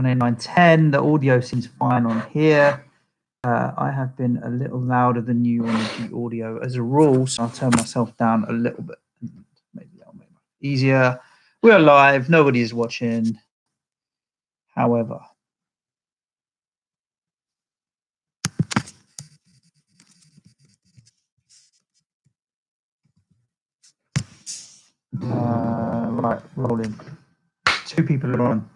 8, 9, 10. The audio seems fine on here. I have been a little louder than you on the audio as a rule, so I'll turn myself down a little bit. Maybe that'll make it easier. We're live. Nobody is watching. However, right, rolling. 2 people are on.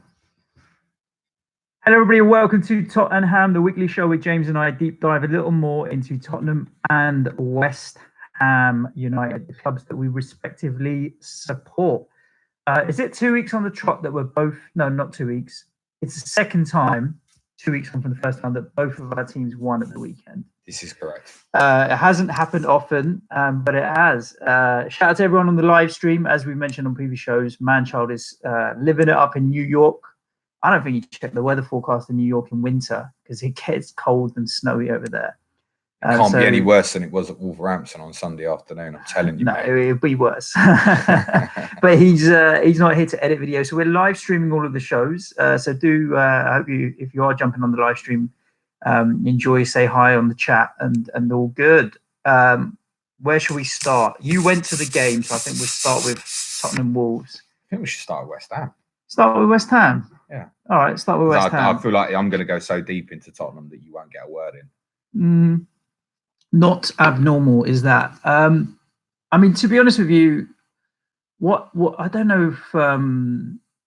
Hello, everybody, and welcome to TOT&HAM, the weekly show where James and I deep dive a little more into Tottenham and West Ham United, the clubs that we respectively support. Is it 2 weeks on the trot that we're both? No, not 2 weeks. It's the second time, 2 weeks on from the first time, that both of our teams won at the weekend. This is correct. It hasn't happened often, but it has. Shout out to everyone on the live stream. As we mentioned on previous shows, Manchild is living it up in New York. I don't think you check the weather forecast in New York in winter because it gets cold and snowy over there. It can't be any worse than it was at Wolverhampton on Sunday afternoon. I'm telling you. No, it'll be worse. But he's not here to edit videos, so we're live streaming all of the shows. So do I hope you, if you are jumping on the live stream, enjoy, say hi on the chat, and all good. Where shall we start? You went to the game, so I think we'll start with Tottenham Wolves. I think we should start with West Ham. Start with West Ham. Yeah. All right, start with West Ham. I feel like I'm going to go so deep into Tottenham that you won't get a word in. Not abnormal, is that? I mean, to be honest with you, what I don't know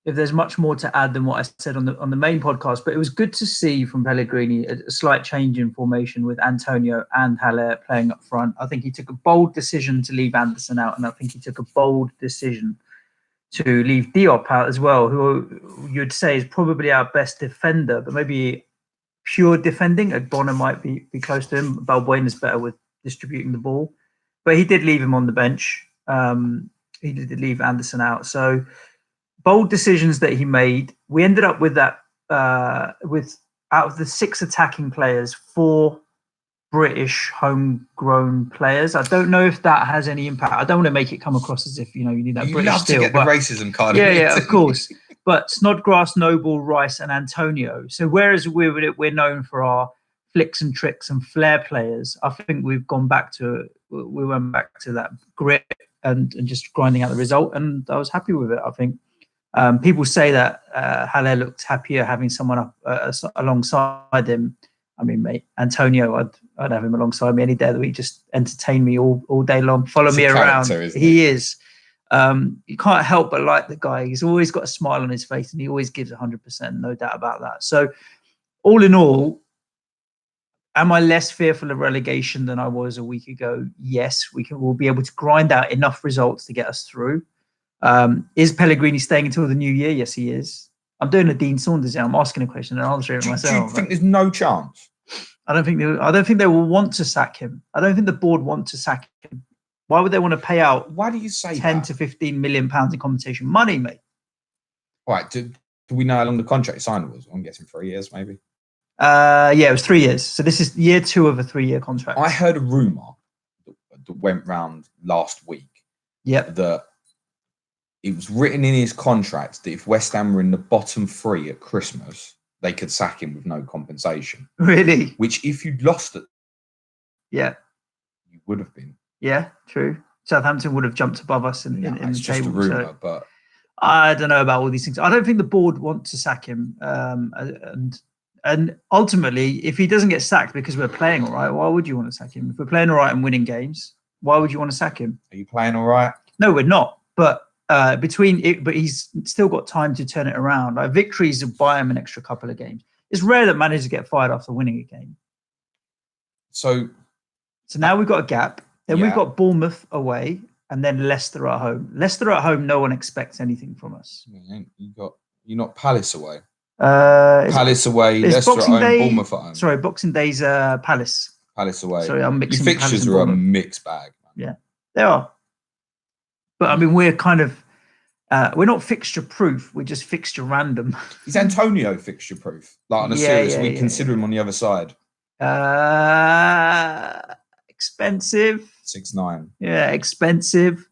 if there's much more to add than what I said on the main podcast, but it was good to see from Pellegrini a slight change in formation with Antonio and Haller playing up front. I think he took a bold decision to leave Anderson out, and I think he took a bold decision to leave Diop out as well, who you'd say is probably our best defender, but maybe pure defending. Agbona might be close to him. Balbuena's better with distributing the ball, but he did leave him on the bench. He did leave Anderson out. So bold decisions that he made. We ended up with that with out of the 6 attacking players, 4 British homegrown players. I don't know if that has any impact. I don't want to make it come across as if you need that British love to get the racism card. Yeah, of course. But Snodgrass, Noble, Rice, and Antonio. So whereas we're known for our flicks and tricks and flair players, I think we went back to that grit and just grinding out the result, and I was happy with it. I think people say that Haller looked happier having someone up alongside him. I mean, mate, Antonio, I'd have him alongside me any day of the week. Just entertain me all day long. Follow me around. He is. You can't help but like the guy. He's always got a smile on his face, and he always gives 100%. No doubt about that. So, all in all, am I less fearful of relegation than I was a week ago? Yes, we'll be able to grind out enough results to get us through. Is Pellegrini staying until the new year? Yes, he is. I'm doing a Dean Saunders here. I'm asking a question and answering it myself. Do you think there's no chance? I don't think they will want to sack him. I don't think the board want to sack him. Why would they want to pay out? Why do you say 10 to 15 million pounds in compensation money, mate? All right. Do we know how long the contract signed was? I'm guessing 3 years, maybe. Yeah, it was 3 years. So this is year 2 of a 3-year contract. I heard a rumor that went round last week. Yep. That it was written in his contract that if West Ham were in the bottom 3 at Christmas, they could sack him with no compensation. Really? Which, if you'd lost it, yeah, you would have been. Yeah, true. Southampton would have jumped above us in the table. It's just a rumour, but I don't know about all these things. I don't think the board want to sack him. And ultimately, if he doesn't get sacked because we're playing all right, why would you want to sack him? If we're playing all right and winning games, why would you want to sack him? Are you playing all right? No, we're not. But but he's still got time to turn it around. Like victories will buy him an extra couple of games. It's rare that managers get fired after winning a game. So now we've got a gap. Then we've got Bournemouth away, and then Leicester at home. Leicester at home, no one expects anything from us. You're not Palace away. Palace away, Leicester at home, Bournemouth at home. Sorry, Boxing Day's Palace. Palace away. Sorry, I'm mixing. Your fixtures are a mixed bag. Man. Yeah, they are. But I mean, we're kind of we're not fixture proof. We're just fixture random. Is Antonio fixture proof? Like on a serious, we consider him on the other side. Expensive. 6'9". Yeah, expensive.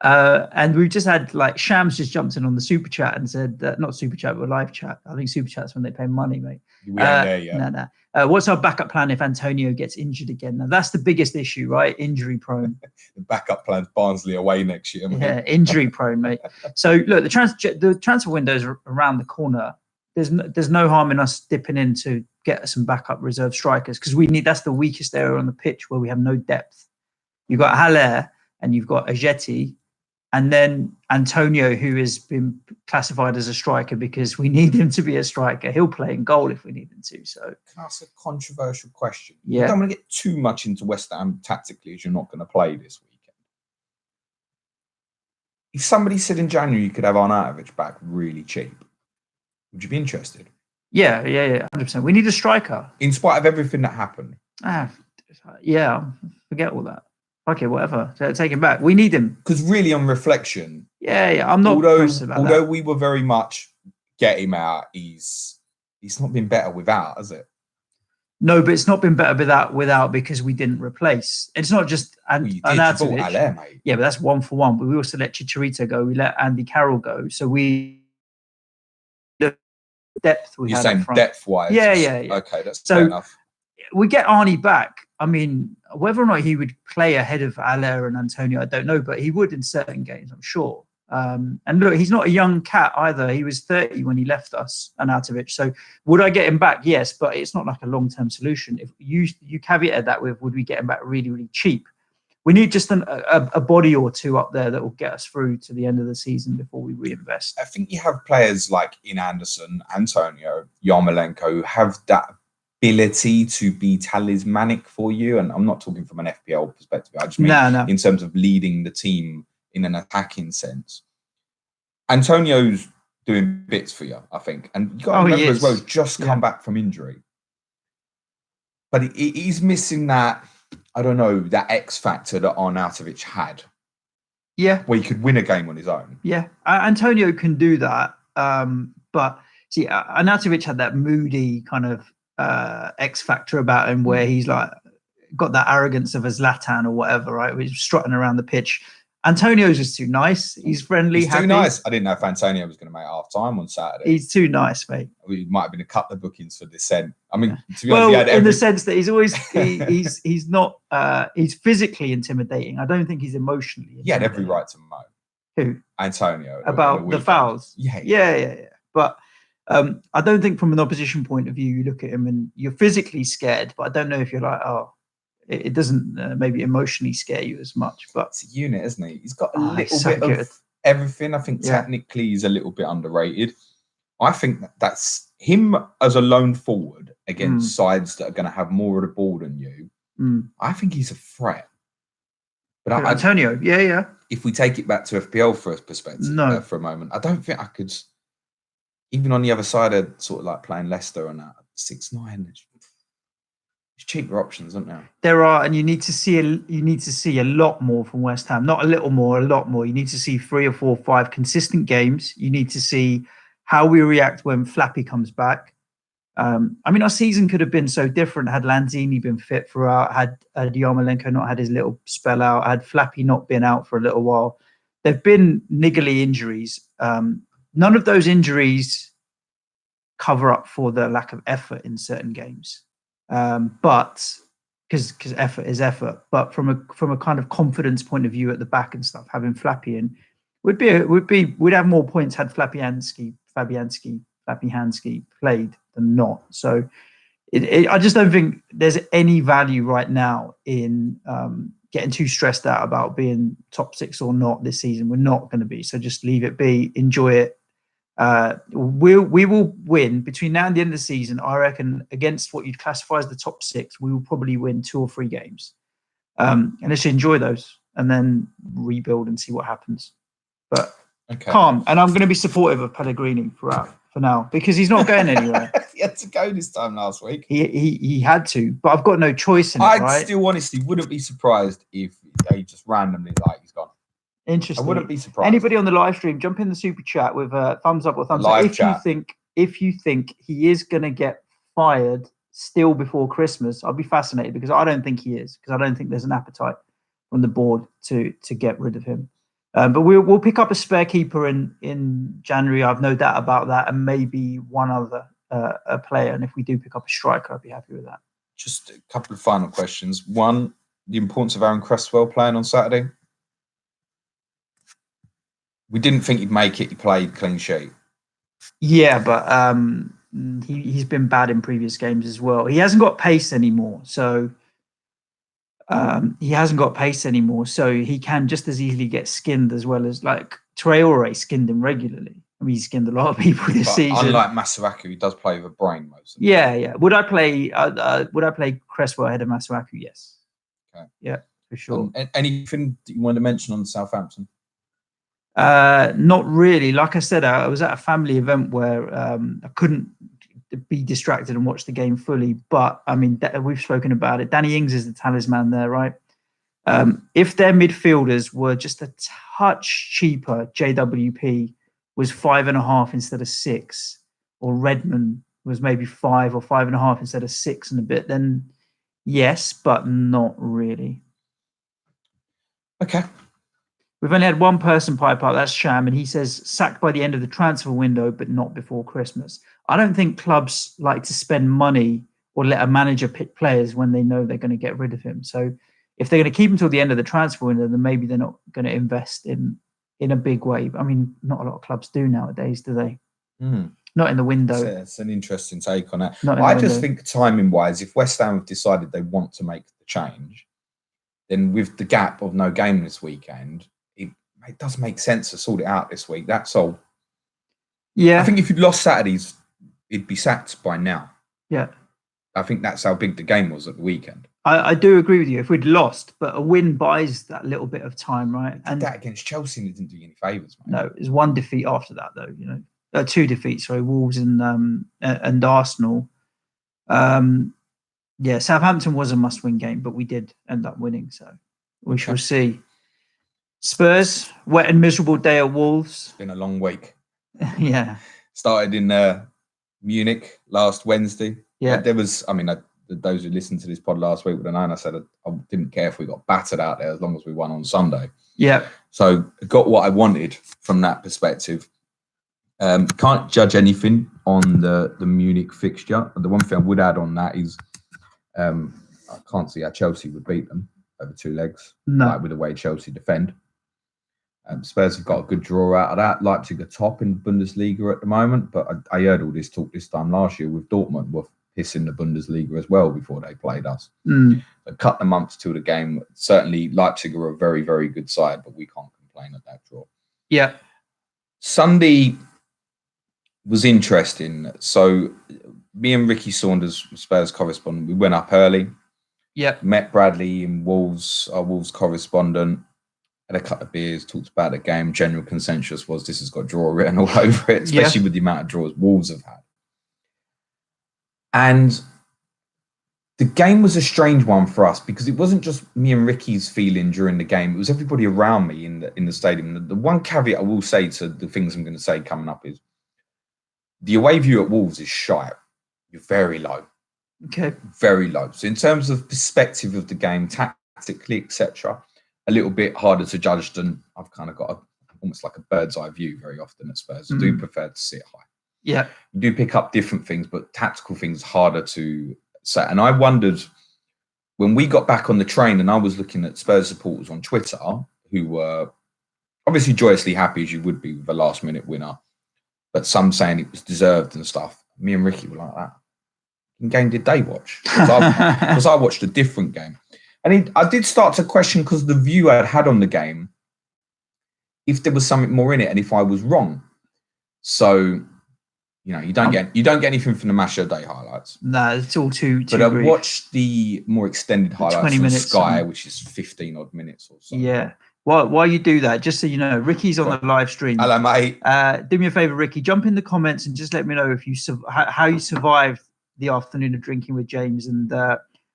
And we've just had like Shams just jumped in on the super chat and said, not super chat, but live chat. I think super chat's when they pay money, mate. We ain't there yet. No. What's our backup plan if Antonio gets injured again? Now that's the biggest issue, right? Injury prone. The backup plan's Barnsley away next year, mate. Yeah, injury prone, mate. So look, the transfer window's around the corner. There's no harm in us dipping in to get some backup reserve strikers because that's the weakest area on the pitch where we have no depth. You've got Haller and you've got Ajeti. And then Antonio, who has been classified as a striker because we need him to be a striker. He'll play in goal if we need him to. So, can I ask a controversial question? Yeah. I don't want to get too much into West Ham tactically as you're not going to play this weekend. If somebody said in January you could have Arnautovic back really cheap, would you be interested? Yeah, 100%. We need a striker. In spite of everything that happened? Yeah, forget all that. Okay, whatever. Take him back. We need him. Because really, on reflection, I'm not pressed about although that. we were very much get him out, he's not been better without, has it? No, but it's not been better without because we didn't replace. It's not just Arnautovic. Haller, mate. Yeah, but that's 1-for-1. But we also let Chicharito go. We let Andy Carroll go. So we the depth we You're had saying depth-wise? Yeah. Okay, that's fair enough. We get Arnie back. I mean, whether or not he would play ahead of Haller and Antonio, I don't know, but he would in certain games, I'm sure. And look, he's not a young cat either. He was 30 when he left us, Arnautovic. So would I get him back? Yes, but it's not like a long-term solution. If you caveated that with, would we get him back really, really cheap? We need just a body or two up there that will get us through to the end of the season before we reinvest. I think you have players like in Anderson, Antonio, Yarmolenko who have that ability to be talismanic for you. And I'm not talking from an FPL perspective. I just mean in terms of leading the team in an attacking sense. Antonio's doing bits for you, I think. And you got to remember as well, he's just come back from injury. But he's missing that, I don't know, that X factor that Arnautovic had. Yeah. Where he could win a game on his own. Yeah. Antonio can do that. But see, Arnautovic had that moody kind of X factor about him where he's like got that arrogance of a Zlatan or whatever, right? He's strutting around the pitch. Antonio's just too nice. He's friendly. He's too nice. I didn't know if Antonio was going to make half time on Saturday. He's too nice, mate. We might have been a couple of bookings for Dissent. I mean, to be honest, in the sense that he's always he's not he's physically intimidating. I don't think he's emotionally. He had every right to moan. Who? Antonio. About the fouls. Yeah. But I don't think from an opposition point of view, you look at him and you're physically scared, but I don't know if you're like, it doesn't maybe emotionally scare you as much. But it's a unit, isn't he? He's got a little bit of everything. I think technically he's a little bit underrated. I think that's him as a lone forward against sides that are going to have more of the ball than you. I think he's a threat. But Antonio, yeah. If we take it back to FPL for a perspective for a moment, I don't think I could. Even on the other side of sort of like playing Leicester and that 6-9, there's cheaper options, aren't there? There are, and you need to see a lot more from West Ham. Not a little more, a lot more. You need to see 3 or 4 or 5 consistent games. You need to see how we react when Flappy comes back. I mean, our season could have been so different had Lanzini been fit throughout, had Yarmolenko not had his little spell out, had Flappy not been out for a little while. There've been niggly injuries. None of those injuries cover up for the lack of effort in certain games. But because effort is effort, but from a kind of confidence point of view at the back and stuff, having Flappy in we'd have more points had Fabianski played than not. So I just don't think there's any value right now in getting too stressed out about being top 6 or not this season. We're not going to be. So just leave it be, enjoy it. We will win between now and the end of the season. I reckon against what you'd classify as the top 6, we will probably win 2 or 3 games. And let's enjoy those and then rebuild and see what happens. But calm. And I'm going to be supportive of Pellegrini for now because he's not going anywhere. He had to go this time last week. He had to, but I've got no choice in it. I still honestly wouldn't be surprised if he just randomly he's gone. Interesting. I wouldn't be surprised. Anybody on the live stream, jump in the super chat with a thumbs up or thumbs up if you think he is going to get fired still before Christmas. I'll be fascinated because I don't think he is, because I don't think there's an appetite from the board to get rid of him. But we'll pick up a spare keeper in January. I've no doubt about that, and maybe one other player. And if we do pick up a striker, I'd be happy with that. Just a couple of final questions. One, the importance of Aaron Cresswell playing on Saturday. We didn't think he'd make it. He played clean sheet. Yeah, but he's been bad in previous games as well. He hasn't got pace anymore, so he can just as easily get skinned as well as like Traore skinned him regularly. I mean, he skinned a lot of people this season. Unlike Masuaku, he does play with a brain most of the time. Yeah. Would I play Cresswell ahead of Masuaku? Yes. Okay. Yeah, for sure. Anything that you want to mention on Southampton? Not really. Like I said, I was at a family event where I couldn't be distracted and watch the game fully. But I mean, we've spoken about it. Danny Ings is the talisman there, right? If their midfielders were just a touch cheaper, JWP was 5.5 instead of 6, or Redmond was maybe 5 or 5.5 instead of 6 and a bit, then yes, but not really. Okay. We've only had one person pipe up, that's Sham, and he says sacked by the end of the transfer window, but not before Christmas. I don't think clubs like to spend money or let a manager pick players when they know they're going to get rid of him. So if they're going to keep him till the end of the transfer window, then maybe they're not going to invest in a big way. I mean, not a lot of clubs do nowadays, do they? Not in the window. It's an interesting take on it. I just think timing-wise, if West Ham have decided they want to make the change, then with the gap of no game this weekend, it does make sense to sort it out this week. That's all. Yeah. I think if you'd lost Saturdays, it'd be sacked by now. Yeah. I think that's how big the game was at the weekend. I do agree with you. If we'd lost, but a win buys that little bit of time, right? And that against Chelsea didn't do you any favours, mate. No, it was one defeat after that, though. Two defeats. Sorry, Wolves and Arsenal. Yeah, Southampton was a must-win game, but we did end up winning, so we shall see. Spurs, wet and miserable day at Wolves. It's been a long week. Yeah. Started in Munich last Wednesday. Yeah. There was, those who listened to this pod last week would have known I said I didn't care if we got battered out there as long as we won on Sunday. Yeah. So I got what I wanted from that perspective. Can't judge anything on the Munich fixture. The one thing I would add on that is I can't see how Chelsea would beat them over 2 legs, like with the way Chelsea defend. Spurs have got a good draw out of that. Leipzig are top in Bundesliga at the moment, but I heard all this talk this time last year with Dortmund were pissing the Bundesliga as well before they played us. So cut the months till the game. Certainly Leipzig are a very, very good side, but we can't complain at that draw. Yeah. Sunday was interesting. So me and Ricky Saunders, Spurs correspondent, we went up early. Yeah. Met Bradley in Wolves, our Wolves correspondent. Had a couple of beers, talked about the game. General consensus was this has got draw written all over it, especially with the amount of draws Wolves have had. And the game was a strange one for us because it wasn't just me and Ricky's feeling during the game. It was everybody around me in the stadium. The one caveat I will say to the things I'm going to say coming up is the away view at Wolves is shite. You're very low. Okay. Very low. So in terms of perspective of the game, tactically, etc., a little bit harder to judge than I've kind of got almost like a bird's eye view very often at Spurs. I do prefer to sit high. Yeah. You do pick up different things, but tactical things harder to say. And I wondered when we got back on the train and I was looking at Spurs supporters on Twitter who were obviously joyously happy as you would be with a last minute winner, but some saying it was deserved and stuff. Me and Ricky were like that. What game did they watch? Because I watched a different game. And I did start to question, because the view I had on the game, if there was something more in it and if I was wrong. So, you don't get anything from the Match of the Day highlights. No, it's all too But brief. I watched the more extended highlights on Sky, which is 15 odd minutes or so. Yeah. While you do that, just so you know, Ricky's on the live stream. Hello, mate. Do me a favor, Ricky. Jump in the comments and just let me know if you how you survived the afternoon of drinking with James and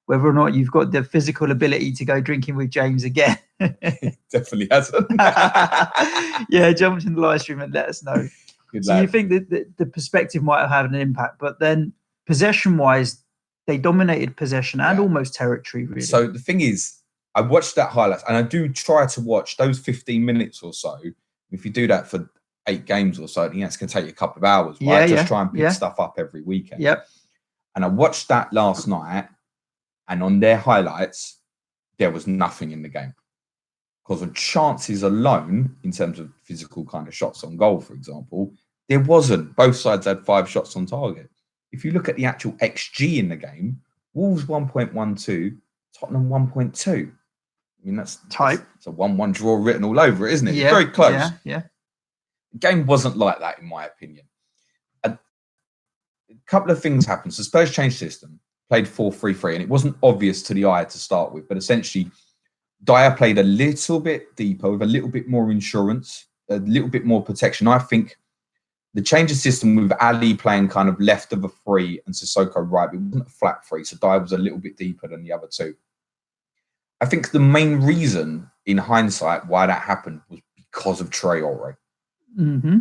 whether or not you've got the physical ability to go drinking with James again. Definitely hasn't. Yeah, jump in the live stream and let us know. Good so lad. You think that the perspective might have had an impact, but then possession-wise, they dominated possession and almost territory, really. So the thing is, I watched that highlights, and I do try to watch those 15 minutes or so. If you do that for 8 games or so, it's going to take you a couple of hours, right? Just try and pick stuff up every weekend. Yep. And I watched that last night, and on their highlights, there was nothing in the game. Because of chances alone, in terms of physical kind of shots on goal, for example, there wasn't. Both sides had 5 shots on target. If you look at the actual XG in the game, Wolves 1.12, Tottenham 1.2. I mean, that's tight. It's a 1-1 draw written all over it, isn't it? It's very close. Yeah. The game wasn't like that, in my opinion. A couple of things happened. So Spurs changed system, played 4-3-3, and it wasn't obvious to the eye to start with, but essentially Dyer played a little bit deeper with a little bit more insurance, a little bit more protection. I think the change of system with Ali playing kind of left of a 3 and Sissoko right, it wasn't a flat 3, so Dyer was a little bit deeper than the other two. I think the main reason, in hindsight, why that happened was because of Traore. Mm-hmm.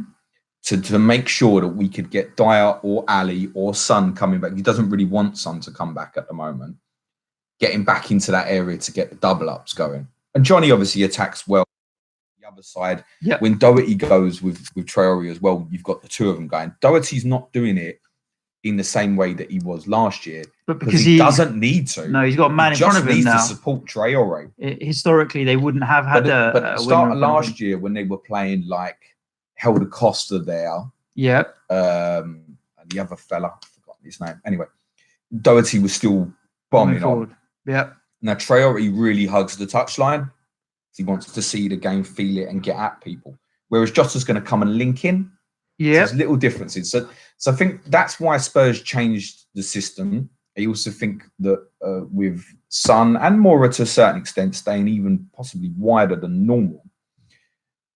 To make sure that we could get Dyer or Ali or Son coming back. He doesn't really want Son to come back at the moment. Getting back into that area to get the double ups going. And Johnny obviously attacks well. The other side, when Doherty goes with Traore as well, you've got the two of them going. Doherty's not doing it in the same way that he was last year, but because he doesn't need to. No, he's got a man in front of him now. Just needs to support Traore. Historically, they wouldn't have had but at the start of last year, when they were playing like Helder Costa there, and the other fella, I've forgotten his name. Anyway, Doherty was still bombing on. Yeah. Now Traore really hugs the touchline. He wants to see the game, feel it, and get at people. Whereas Jota's going to come and link in. Yeah. So there's little differences. So I think that's why Spurs changed the system. I also think that with Son and Moura to a certain extent staying even possibly wider than normal,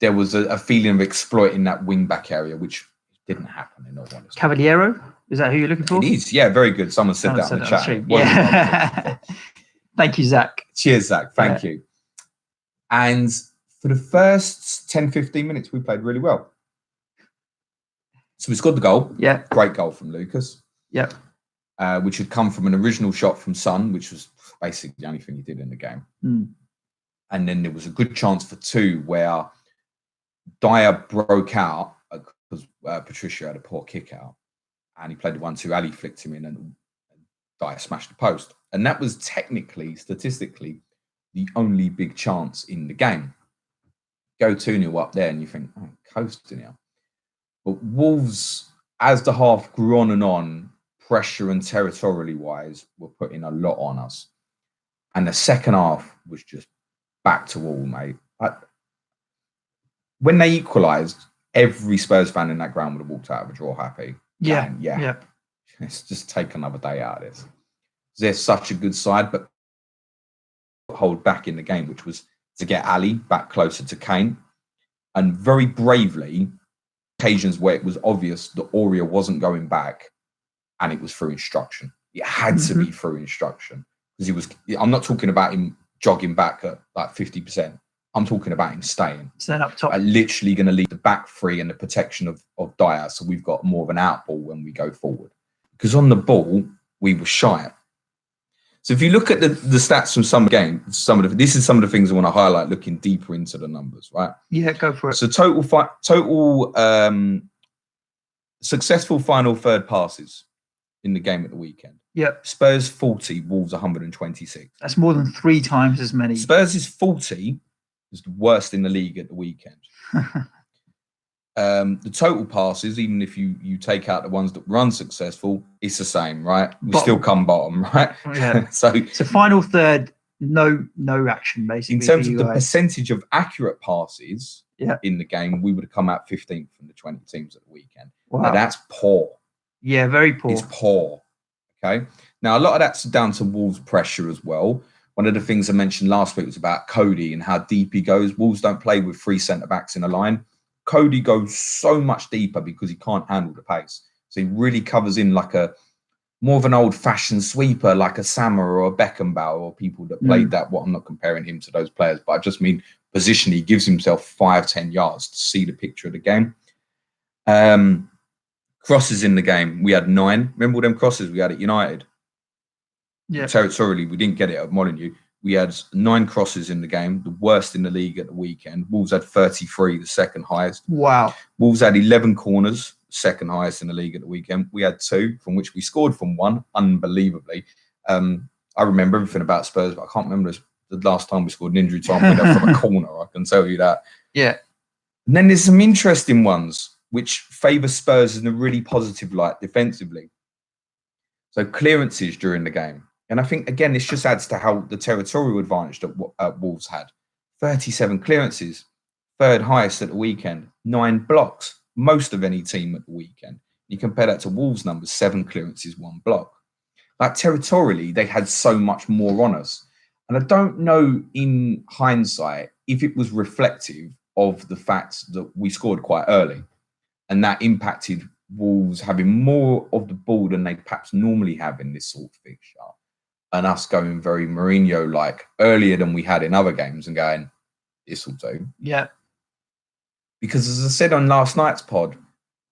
there was a feeling of exploiting that wing-back area, which didn't happen in all honesty. Cavaliero? Is that who you're looking for? It is, yeah, very good. Someone said that on the chat. Yeah. Thank you, Zach. Cheers, Zach. Thank you. And for the first 10, 15 minutes, we played really well. So we scored the goal. Yeah. Great goal from Lucas. Yep. Which had come from an original shot from Son, which was basically the only thing he did in the game. Mm. And then there was a good chance for 2 where Dyer broke out because Patricia had a poor kick out. And he played the 1-2. Ali flicked him in and Dyer smashed the post. And that was technically, statistically, the only big chance in the game. Go 2-0 up there and you think, oh, coasting here. But Wolves, as the half grew on and on, pressure and territorially wise, were putting a lot on us. And the second half was just back to wall, mate. When they equalised, every Spurs fan in that ground would have walked out of a draw happy. Yeah. Let's just take another day out of this. They're such a good side, but hold back in the game, which was to get Ali back closer to Kane. And very bravely, occasions where it was obvious that Aurier wasn't going back and it was through instruction. It had to be through instruction. Because I'm not talking about him jogging back at like 50%. I'm talking about him staying. Staying up top. Literally going to leave the back 3 and the protection of Dyer, so we've got more of an out ball when we go forward. Because on the ball, we were shy. So if you look at the stats from some games, this is some of the things I want to highlight looking deeper into the numbers, right? Yeah, go for it. So total successful final third passes in the game at the weekend. Yep. Spurs 40, Wolves 126. That's more than 3 times as many. Spurs is 40 is the worst in the league at the weekend. The total passes, even if you take out the ones that were unsuccessful, it's the same, right? We still come bottom, right? Yeah. So final third, no action basically. In terms of the percentage of accurate passes in the game, we would have come out 15th from the 20 teams at the weekend. Wow. Now that's poor. Yeah, very poor. It's poor. Okay. Now a lot of that's down to Wolves' pressure as well. One of the things I mentioned last week was about Cody and how deep he goes. Wolves don't play with 3 centre-backs in a line. Cody goes so much deeper because he can't handle the pace. So he really covers in like more of an old-fashioned sweeper, like a Sammer or a Beckenbauer or people that played that. Well, I'm not comparing him to those players, but I just mean position. He gives himself 5-10 yards to see the picture of the game. Crosses in the game, we had 9. Remember all them crosses we had at United? Yeah. Territorially, we didn't get it at Mourinho. We had 9 crosses in the game, the worst in the league at the weekend. Wolves had 33, the second highest. Wow. Wolves had 11 corners, second highest in the league at the weekend. We had 2, from which we scored from 1, unbelievably. I remember everything about Spurs, but I can't remember the last time we scored an injury time winner from a corner. I can tell you that. Yeah. And then there's some interesting ones which favour Spurs in a really positive light defensively. So clearances during the game. And I think, again, this just adds to how the territorial advantage that Wolves had. 37 clearances, third highest at the weekend, 9 blocks, most of any team at the weekend. You compare that to Wolves' numbers, 7 clearances, 1 block. Like, territorially, they had so much more on us. And I don't know in hindsight if it was reflective of the fact that we scored quite early and that impacted Wolves having more of the ball than they perhaps normally have in this sort of fixture, and us going very Mourinho-like earlier than we had in other games and going, this will do. Yeah. Because as I said on last night's pod,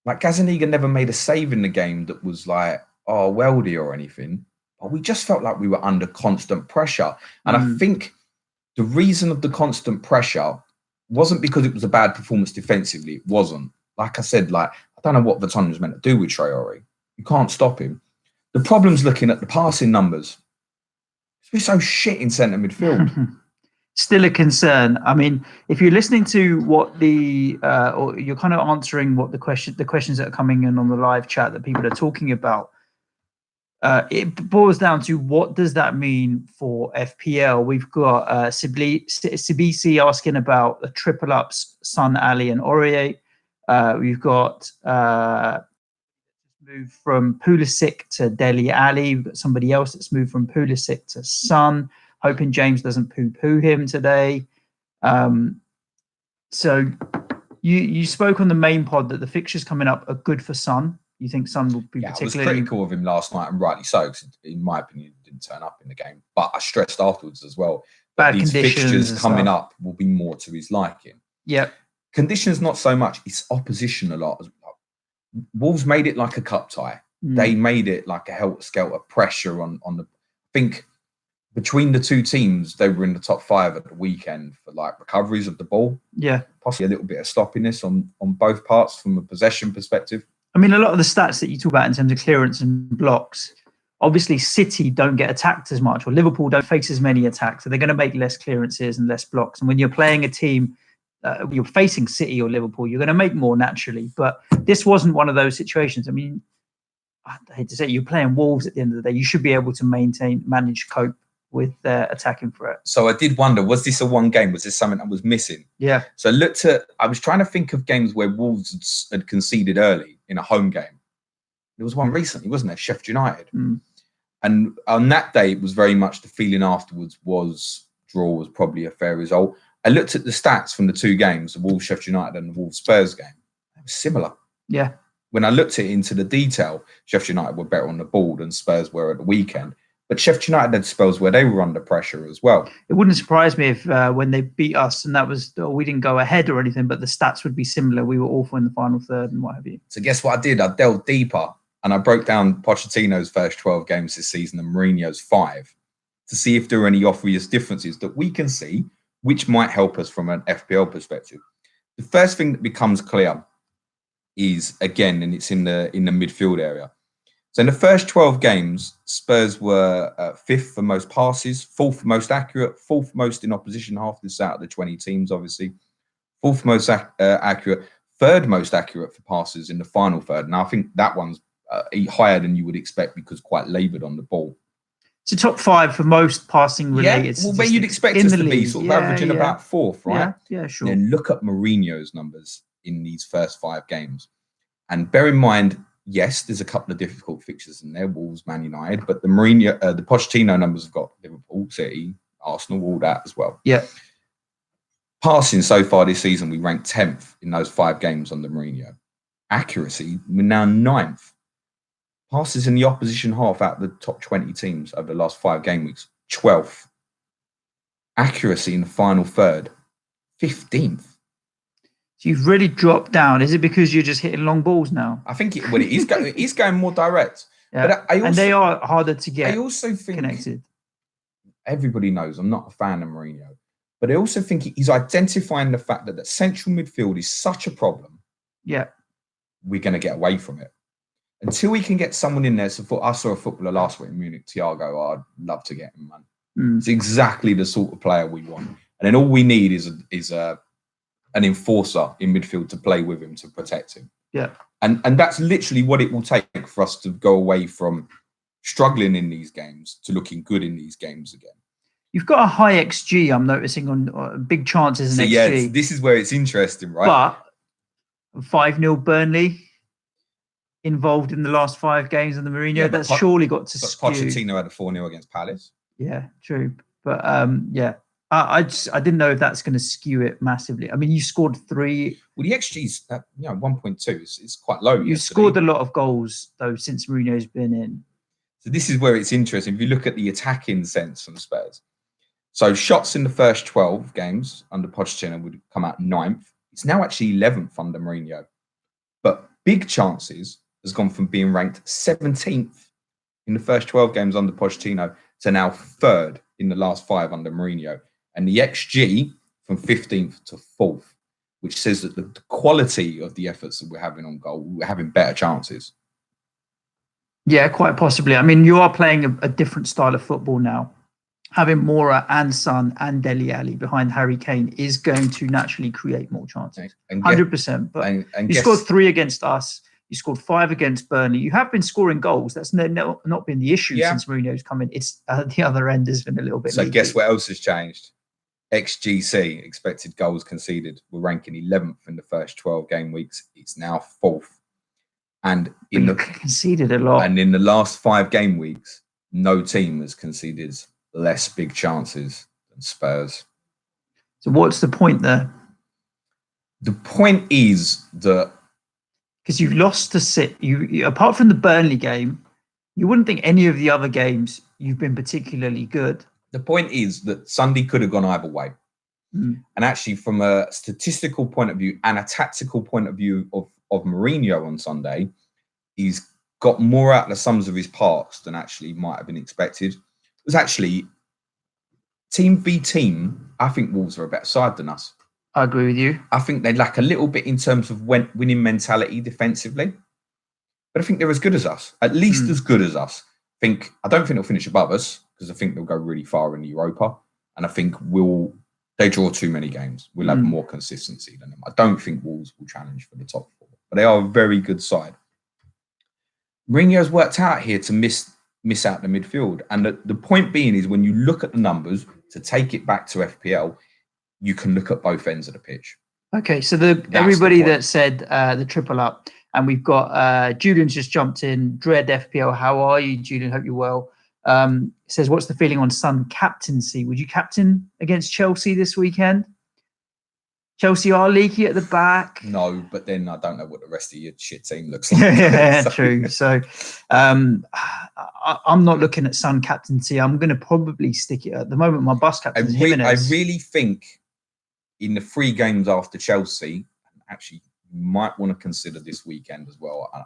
like, Gazzaniga never made a save in the game that was like, oh, weldy or anything. But we just felt like we were under constant pressure. And I think the reason of the constant pressure wasn't because it was a bad performance defensively. It wasn't. Like I said, like, I don't know what Vertonghen was meant to do with Traore. You can't stop him. The problem's looking at the passing numbers. We're so shit in centre midfield. Still a concern. I mean, if you're listening to what or you're kind of answering what the questions that are coming in on the live chat that people are talking about, it boils down to, what does that mean for FPL? We've got Sibisi asking about the triple ups, Son, Ali, and Aurier. We've got moved from Pulisic to Dele Alli. We've got somebody else that's moved from Pulisic to Son, hoping James doesn't poo-poo him today. So you spoke on the main pod that the fixtures coming up are good for Son. You think Son will be particularly... I was critical of him last night, and rightly so, because in my opinion, he didn't turn up in the game. But I stressed afterwards as well that these fixtures coming up will be more to his liking. Yeah. Conditions, not so much. It's opposition a lot. Wolves made it like a cup tie. They made it like a helter-skelter pressure on the... I think between the two teams, they were in the top 5 at the weekend for like recoveries of the ball. Yeah. Possibly a little bit of sloppiness on both parts from a possession perspective. I mean, a lot of the stats that you talk about in terms of clearance and blocks, obviously City don't get attacked as much, or Liverpool don't face as many attacks, so they're going to make less clearances and less blocks. And when you're playing a team, you're facing City or Liverpool, you're going to make more naturally. But this wasn't one of those situations. I mean, I hate to say it, you're playing Wolves at the end of the day. You should be able to manage, cope with their attacking threat. So I did wonder, was this a one game? Was this something that was missing? Yeah. So I was trying to think of games where Wolves had conceded early in a home game. There was one recently, wasn't there? Sheffield United. And on that day, it was very much the feeling afterwards was draw was probably a fair result. I looked at the stats from the 2 games, the Wolves Sheffield United and the Wolves Spurs game. It was similar. Yeah. When I looked at it into the detail, Sheffield United were better on the ball than Spurs were at the weekend. But Sheffield United had spells where they were under pressure as well. It wouldn't surprise me if when they beat us and we didn't go ahead or anything, but the stats would be similar. We were awful in the final third and what have you. So guess what I did? I delved deeper and I broke down Pochettino's first 12 games this season and Mourinho's 5 to see if there are any obvious differences that we can see, which might help us from an FPL perspective. The first thing that becomes clear is, again, and it's in the midfield area. So in the first 12 games, Spurs were 5th for most passes, 4th for most accurate, 4th most in opposition half. This out of the 20 teams, obviously. 4th most accurate, 3rd most accurate for passes in the final third. Now, I think that one's higher than you would expect because quite laboured on the ball. It's a top 5 for most passing related. Yeah, well, where you'd expect us to be, sort of averaging about 4th, right? Yeah, sure. And then look at Mourinho's numbers in these first 5 games. And bear in mind, yes, there's a couple of difficult fixtures in there, Wolves, Man United, but the Pochettino numbers have got Liverpool, City, Arsenal, all that as well. Yeah. Passing so far this season, we ranked 10th in those 5 games under Mourinho. Accuracy, we're now 9th. Passes in the opposition half out of the top 20 teams over the last 5 game weeks, 12th. Accuracy in the final third, 15th. So you've really dropped down. Is it because you're just hitting long balls now? I think he's going more direct. Yeah. But and they are harder to get I also think connected. Everybody knows I'm not a fan of Mourinho. But I also think he's identifying the fact that the central midfield is such a problem. Yeah. We're going to get away from it. Until we can get someone in there. So I saw a footballer last week in Munich, Thiago. I'd love to get him, man. It's exactly the sort of player we want. And then all we need is an enforcer in midfield to play with him, to protect him. Yeah. And that's literally what it will take for us to go away from struggling in these games to looking good in these games again. You've got a high XG, I'm noticing, on big chances in XG. Yeah, this is where it's interesting, right? But 5-0 Burnley involved in the last 5 games of the Mourinho, that's surely got to skew. Pochettino had a 4-0 against Palace. Yeah, true. But yeah, I didn't know if that's going to skew it massively. I mean, you scored 3. Well, the XG's 1.2. It's quite low. You scored a lot of goals though since Mourinho's been in. So this is where it's interesting. If you look at the attacking sense from Spurs, so shots in the first 12 games under Pochettino would come out 9th. It's now actually 11th under Mourinho. But big chances has gone from being ranked 17th in the first 12 games under Pochettino to now 3rd in the last 5 under Mourinho. And the XG from 15th to 4th, which says that the quality of the efforts that we're having on goal, we're having better chances. Yeah, quite possibly. I mean, you are playing a different style of football now. Having Moura and Son and Dele Alli behind Harry Kane is going to naturally create more chances. 100%. But you scored 3 against us. You scored 5 against Burnley. You have been scoring goals. That's not been the issue since Mourinho's come in. It's the other end has been a little bit So leaky. Guess what else has changed? XGC, expected goals conceded, we're ranking 11th in the first 12 game weeks. It's now 4th. And conceded a lot. And in the last 5 game weeks, no team has conceded less big chances than Spurs. So what's the point there? The point is that because you've lost to City, you apart from the Burnley game, you wouldn't think any of the other games you've been particularly good. The point is that Sunday could have gone either way. And actually, from a statistical point of view and a tactical point of view of Mourinho on Sunday, he's got more out of the sums of his parts than actually might have been expected. It was actually team v team. I think Wolves are a better side than us. I agree with you. I think they lack a little bit in terms of winning mentality defensively. But I think they're as good as us, at least as good as us. I don't think they'll finish above us because I think they'll go really far in Europa. And I think they draw too many games. We'll have more consistency than them. I don't think Wolves will challenge for the top 4. But they are a very good side. Mourinho's worked out here to miss out the midfield. And the point being is when you look at the numbers, to take it back to FPL, you can look at both ends of the pitch. Okay, so everybody that said the triple up, and we've got Julian's just jumped in. Dread FPL, how are you, Julian? Hope you're well. Says, what's the feeling on Son captaincy? Would you captain against Chelsea this weekend? Chelsea are leaky at the back. No, but then I don't know what the rest of your shit team looks like. Yeah, true. So I'm not looking at Son captaincy. I'm going to probably stick it at the moment. My bus captain is Jimenez. I really think in the 3 games after Chelsea, actually, you might want to consider this weekend as well. I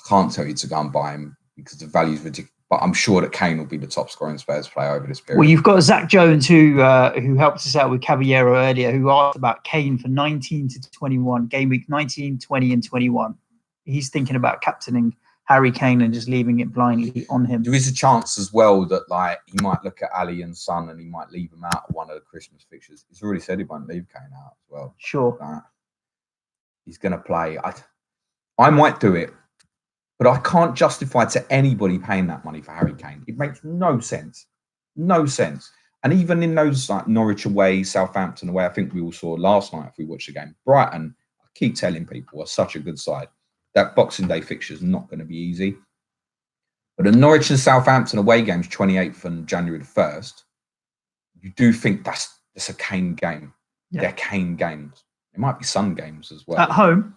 can't tell you to go and buy him because the value is ridiculous. But I'm sure that Kane will be the top scoring Spurs player over this period. Well, you've got Zach Jones, who helped us out with Caballero earlier, who asked about Kane for 19 to 21, game week 19, 20 and 21. He's thinking about captaining Harry Kane and just leaving it blindly on him. There is a chance as well that he might look at Ali and Son and he might leave him out of one of the Christmas fixtures. He's already said he won't leave Kane out as well. Sure. He's going to play. I might do it. But I can't justify to anybody paying that money for Harry Kane. It makes no sense. No sense. And even in those like Norwich away, Southampton away, I think we all saw last night if we watched the game. Brighton, I keep telling people, are such a good side. That Boxing Day fixture is not going to be easy. But the Norwich and Southampton away games, 28th and January the 1st, you do think that's a Kane game. Yeah. They're Kane games. It might be Sun games as well. At home?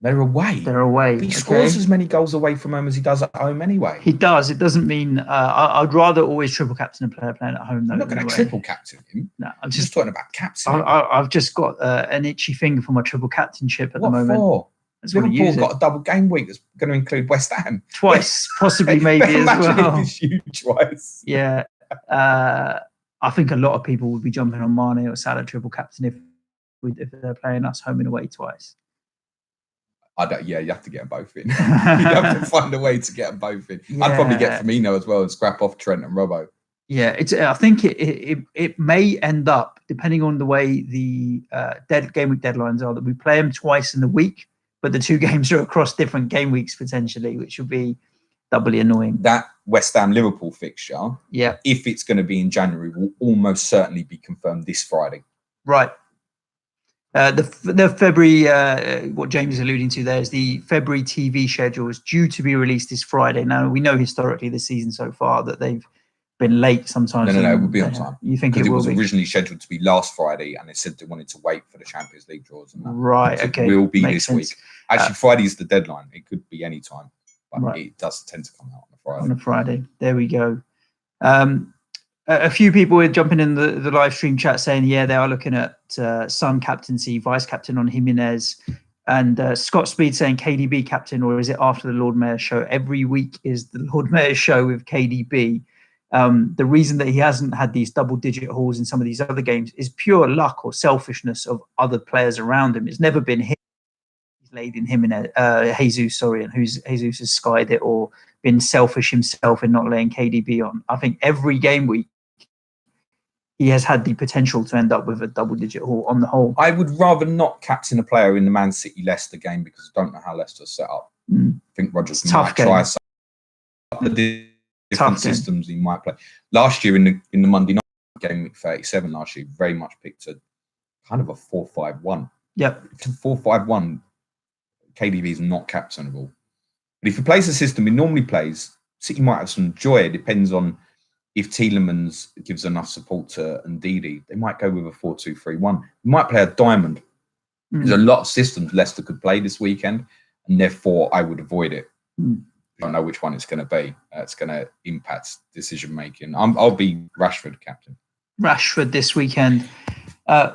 They're away. He scores as many goals away from home as he does at home anyway. He does. It doesn't mean I'd rather always triple captain a player playing at home. Though, I'm not going to triple captain him. No, I'm just talking about captain. I've just got an itchy finger for my triple captainship at the moment. What for? Liverpool got a double game week that's going to include West Ham. Twice, possibly, maybe as well. Imagine if it's you twice. Yeah. I think a lot of people would be jumping on Mane or Salah triple captain if they're playing us home and away twice. Yeah, you have to get them both in. You have to find a way to get them both in. Yeah. I'd probably get Firmino as well and scrap off Trent and Robbo. Yeah, I think it may end up, depending on the way the game week deadlines are, that we play them twice in the week, but the 2 games are across different game weeks potentially, which would be doubly annoying. That West Ham Liverpool fixture, if it's going to be in January, will almost certainly be confirmed this Friday. Right. The February, what James is alluding to there, is the February TV schedule is due to be released this Friday. Now, we know historically this season so far that they've been late sometimes. No, it will be on time. You think it will be? Because it was originally scheduled to be last Friday, and they said they wanted to wait for the Champions League draws. And that. Right, okay. It will be this week. Actually, Friday's the deadline. It could be any time, but it does tend to come out on a Friday. On a Friday. There we go. A few people are jumping in the live stream chat saying, yeah, they are looking at Son captaincy, vice captain on Jimenez, and Scott Speed saying KDB captain, or is it after the Lord Mayor show? Every week is the Lord Mayor show with KDB. The reason that he hasn't had these double-digit hauls in some of these other games is pure luck or selfishness of other players around him. It's never been him. He's laid in Jimenez, Jesus, and Jesus has skied it or been selfish himself in not laying KDB on. I think every game week, he has had the potential to end up with a double-digit haul on the whole. I would rather not captain a player in the Man City Leicester game because I don't know how Leicester's set up. I think Rodgers might try some of the different systems he might play. Last year in the Monday night game, week 37 last year, very much picked a kind of a 4-5-1. Yep. It's a 4-5-1. KDB is not captainable. But if he plays the system he normally plays, City might have some joy. It depends on if Tielemans gives enough support to Ndidi. They might go with a 4-2-3-1. They might play a diamond. There's a lot of systems Leicester could play this weekend, and therefore I would avoid it. I don't know which one it's going to be. It's going to impact decision making. I'll be Rashford captain. Rashford this weekend.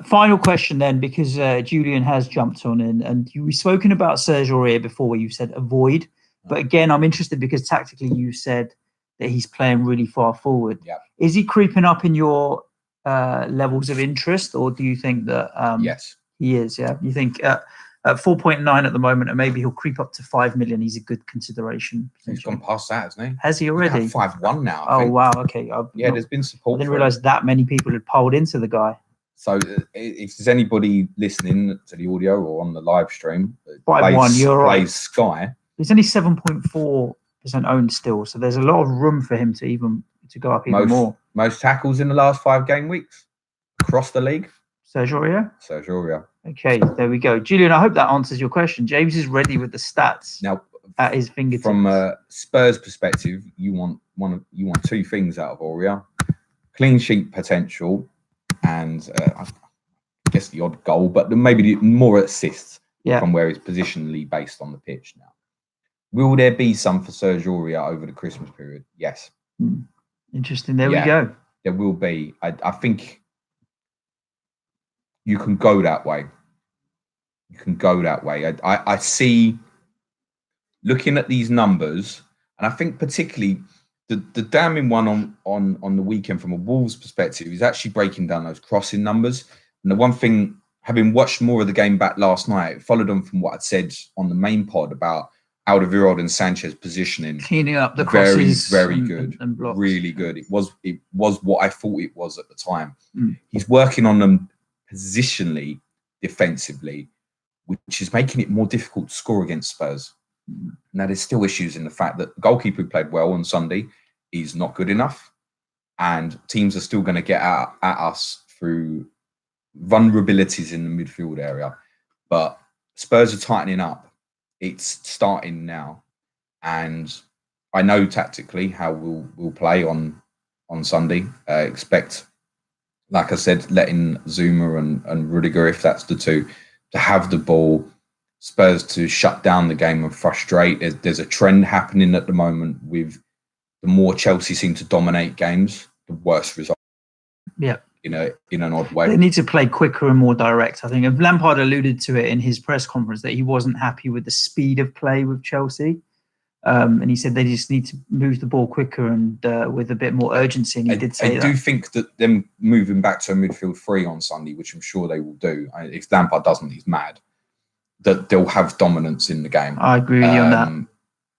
Final question then, because Julian has jumped on in, and we've spoken about Serge Aurier before, where you said avoid. But again, I'm interested because tactically you said that he's playing really far forward. Yeah. Is he creeping up in your levels of interest, or do you think that yes, he is? Yeah, you think at 4.9 at the moment, and maybe he'll creep up to 5 million. He's a good consideration. He's gone past that, hasn't he? Has he already? 5-1 now. I think. Wow. Okay. There's been support. I didn't realize that many people had piled into the guy. So if there's anybody listening to the audio or on the live stream, 5-1, you're right. Sky. He's only 7.4% owned still, so there's a lot of room for him to go up even more. Most tackles in the last 5 game weeks across the league. Serge Aurier. Okay, there we go. Julian, I hope that answers your question. James is ready with the stats now at his fingertips. From a Spurs perspective, you want 2 things out of Aurier: clean sheet potential, and I guess the odd goal, but maybe more assists from where he's positionally based on the pitch now. Will there be some for Serge Aurier over the Christmas period? Yes. Interesting. There we go. There will be. I think you can go that way. I see, looking at these numbers, and I think particularly the damning one on the weekend from a Wolves perspective is actually breaking down those crossing numbers. And the one thing, having watched more of the game back last night, followed on from what I'd said on the main pod about Alderweireld and Sanchez positioning, cleaning up the crosses, very good, and blocks. Really good. It was what I thought it was at the time. He's working on them positionally, defensively, which is making it more difficult to score against Spurs. Now, there's still issues in the fact that the goalkeeper who played well on Sunday is not good enough, and teams are still going to get at us through vulnerabilities in the midfield area. But Spurs are tightening up. It's starting now, and I know tactically how we'll play on Sunday. Expect, like I said, letting Zuma and Rudiger, if that's the two, to have the ball. Spurs to shut down the game and frustrate. There's a trend happening at the moment with the more Chelsea seem to dominate games, the worse result. Yeah. In an odd way. They need to play quicker and more direct. I think if Lampard alluded to it in his press conference that he wasn't happy with the speed of play with Chelsea. And he said they just need to move the ball quicker and with a bit more urgency. And he did say that. I do think that them moving back to a midfield 3 on Sunday, which I'm sure they will do. If Lampard doesn't, he's mad. That they'll have dominance in the game. I agree with you on that.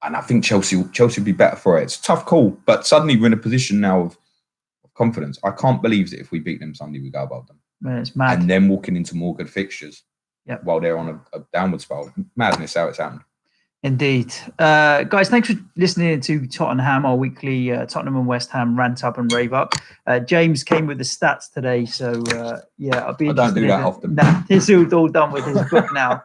And I think Chelsea will be better for it. It's a tough call, but suddenly we're in a position now of confidence. I can't believe that if we beat them Sunday, we go above them. Man, it's mad. And then walking into more good fixtures while they're on a downward spiral. Madness how it's happened. Indeed. Guys, thanks for listening to Tot&HAM, our weekly Tottenham and West Ham rant up and rave up. James came with the stats today, so I'll be interested. I don't do that often. Nah, this is all done with his book now.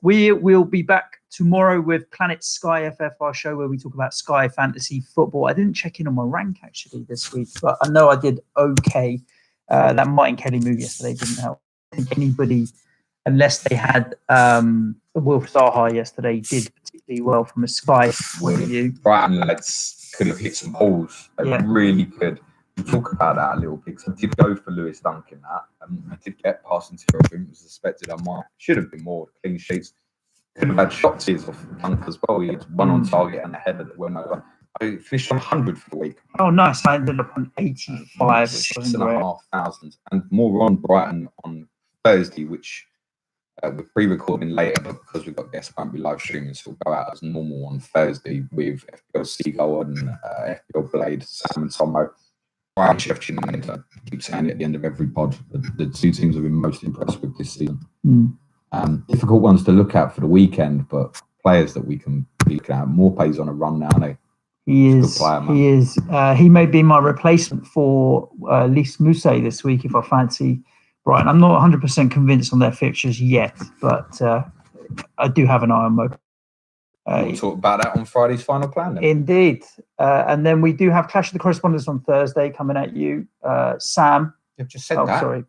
We will be back tomorrow with Planet Sky FF, our show where we talk about Sky Fantasy Football. I didn't check in on my rank actually this week, but I know I did okay. That Martin Kelly move yesterday didn't help. I think anybody, unless they had Will Zaha yesterday, did particularly well from a Sky point of view. Brighton lads could have hit some balls. They really could. We'll talk about that a little bit. I did go for Lewis Dunk in that. I did get past into it was suspected I might. Should have been more clean sheets. Could have had shots off Dunk as well. He had one on target and a header that went over. I finished on 100 for the week. Oh, nice. I ended up on 85. 6,500. And more on Brighton on Thursday, which we're pre-recording later, but because we've got guests, won't be live streaming, so we'll go out as normal on Thursday with FPL Seagull and FPL Blade, Sam and Tomo. Brian Shefchin, I keep saying it at the end of every pod, the 2 teams I've been most impressed with this season. Difficult ones to look at for the weekend, but players that we can be looking at. Morpay's on a run now, isn't he? He is. He may be my replacement for Lys Mousset this week if I fancy Brighton. I'm not 100% convinced on their fixtures yet, but I do have an eye on Mo. We'll talk about that on Friday's final plan. Then. Indeed. And then we do have Clash of the Correspondents on Thursday coming at you. Sam. You've just said that. Sorry.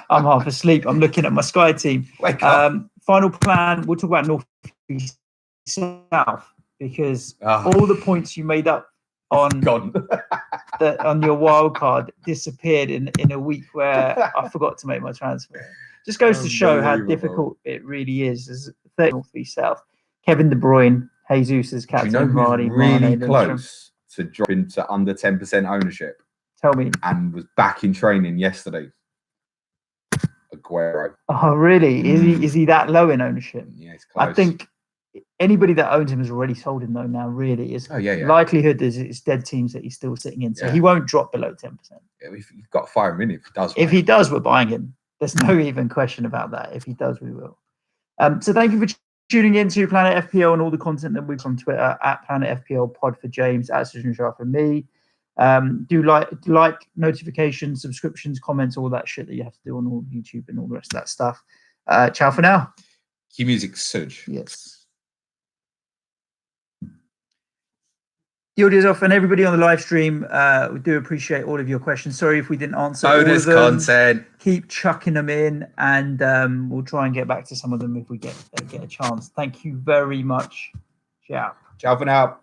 I'm half asleep. I'm looking at my Sky team. Wake up. Final plan. We'll talk about North East South because all the points you made up on your wild card disappeared in a week where I forgot to make my transfer. Just goes to show how difficult it really is. There's 30 North East South. Kevin De Bruyne, Jesus as captain. You know who's really close to dropping to under 10% ownership? Tell me. And was back in training yesterday. Aguero. Oh, really? Is he that low in ownership? Yeah, it's close. I think anybody that owns him has already sold him, though, now, really. Likelihood is it's dead teams that he's still sitting in. So he won't drop below 10%. Yeah, we've got to fire him in if he does. If he does, we're buying him. There's no even question about that. If he does, we will. So thank you for tuning in to Planet FPL and all the content that we've on Twitter at Planet FPL Pod for James, at Susan Shah for me. Do like notifications, subscriptions, comments, all that shit that you have to do on all YouTube and all the rest of that stuff. Ciao for now. Key music, Suj. Yes. The audio's off, and everybody on the live stream, we do appreciate all of your questions. Sorry if we didn't answer bonus all of them. Content. Keep chucking them in, and we'll try and get back to some of them if we get a chance. Thank you very much. Ciao. Ciao for now.